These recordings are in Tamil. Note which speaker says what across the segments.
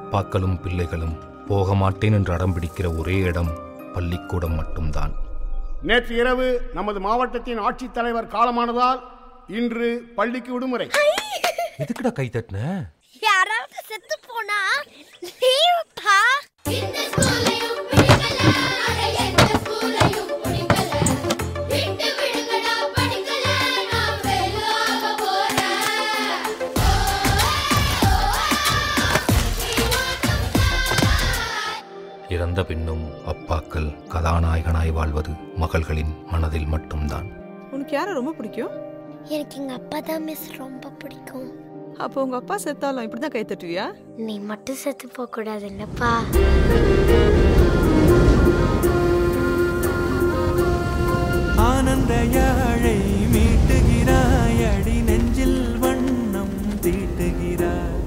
Speaker 1: அப்பாக்களும் பிள்ளைகளும் போக மாட்டேன் என்று அடம் பிடிக்கிற ஒரே இடம் பள்ளிக்கூடம் மட்டும்தான்.
Speaker 2: நேற்று இரவு நமது மாவட்டத்தின் ஆட்சித்தலைவர் காலமானதால் இன்று பள்ளிக்கு விடுமுறை.
Speaker 3: எதுக்குடா கை தட்டின?
Speaker 4: யாராவது செத்து போனா லீவுப்பா.
Speaker 1: இறந்த பின்னும் அப்பாக்கள் கதாநாயகனாய் வாழ்வது மகள்களின் மனதில் மட்டும்தான்.
Speaker 5: உனக்கு யாரை ரொம்ப பிடிக்கும்?
Speaker 4: எனக்கு எங்க அப்பா தான் மிஸ் ரொம்ப பிடிக்கும்.
Speaker 5: அப்போ உங்க அப்பா செத்தாலும் இப்படிதான் கை தட்டுவியா?
Speaker 4: நீ மட்டும் செத்து போக கூடாது இல்லப்பா.
Speaker 6: ஆனந்த யாழை மீட்டுகிறாய், அடி நெஞ்சில் வண்ணம் தீட்டுகிறாய்.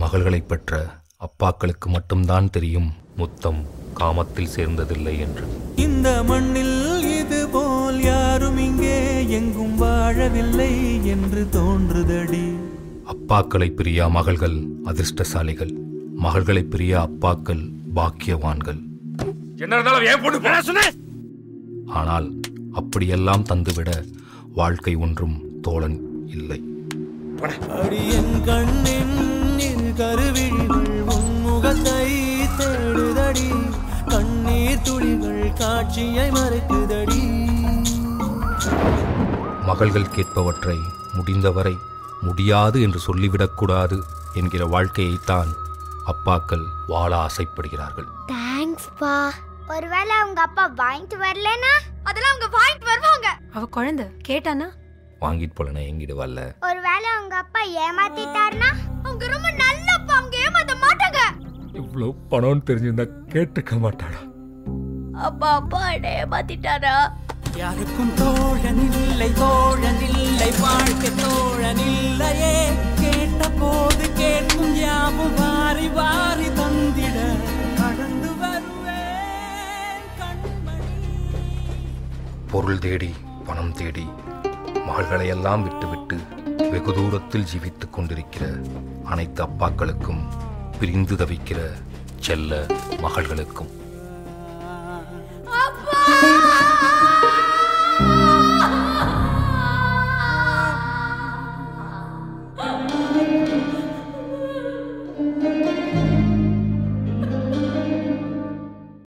Speaker 1: மகள்களை பெற்ற அப்பாக்களுக்கு மட்டும்தான் தெரியும் முத்தம் காமத்தில் சேர்ந்ததில்லை என்று.
Speaker 6: இந்த மண்ணில் இது போல் யாரும் இங்கே எங்கும் வாழவில்லை என்று தோன்றுதடி.
Speaker 1: அப்பாக்களை பிரியா மகள்கள் அதிர்ஷ்டசாலிகள், மகள்களை பிரியா அப்பாக்கள் பாக்கியவான்கள். ஆனால் அப்படியெல்லாம் தந்துவிட வாழ்க்கை ஒன்றும் தோழன் இல்லை.
Speaker 6: அடியன் கண்ணின் கருவிழிகள் முகத்தை தேடுதடி, கண்ணீர் துளிகள் காட்சியை மறைக்குதடி.
Speaker 1: மகள்கள் கேட்பவற்றை முடிந்தவரை முடியாது என்று சொல்லிவிடக்கூடாது என்கிற வாழ்க்கையைத்தான் அப்பாக்கள் வாழ ஆசைப்படுகிறார்கள்.
Speaker 4: தேங்க்ஸ் பா. ஒருவேளை அவங்க அப்பா வாங்கிட்டு வரலனா அதெல்லாம் அவங்க வாங்கிட்டு வருவாங்க.
Speaker 7: அவ குழந்தை கேட்டானா
Speaker 1: வாங்கிட்டு போலனா எங்கிடுவாள்ல.
Speaker 4: ஒருவேளை அவங்க அப்பா ஏமாத்திட்டாருனா அவங்க ரொம்ப நல்ல அப்பா, அவங்க ஏமாத்த மாட்டாங்க.
Speaker 3: இவ்வளவு பணம் தெரிஞ்சிருந்தா கேட்டுக்க மாட்டாடா.
Speaker 4: அப்பா அப்பா ஏமாத்திட்டாரா?
Speaker 6: யாருக்கும் தோழனில்லை தோழனில்லை வாழ்க்கை தோழனில்லையே, கேட்ட போது கேட்கும் யாவும் வாரி வாரி தந்திட கடந்து வருவேன் கண்மணி.
Speaker 1: பொருள் தேடி பணம் தேடி மகள்களையெல்லாம் விட்டுவிட்டு வெகு தூரத்தில் ஜீவித்துக் கொண்டிருக்கிற அனைத்து அப்பாக்களுக்கும், பிரிந்து தவிக்கிற செல்ல மகள்களுக்கும்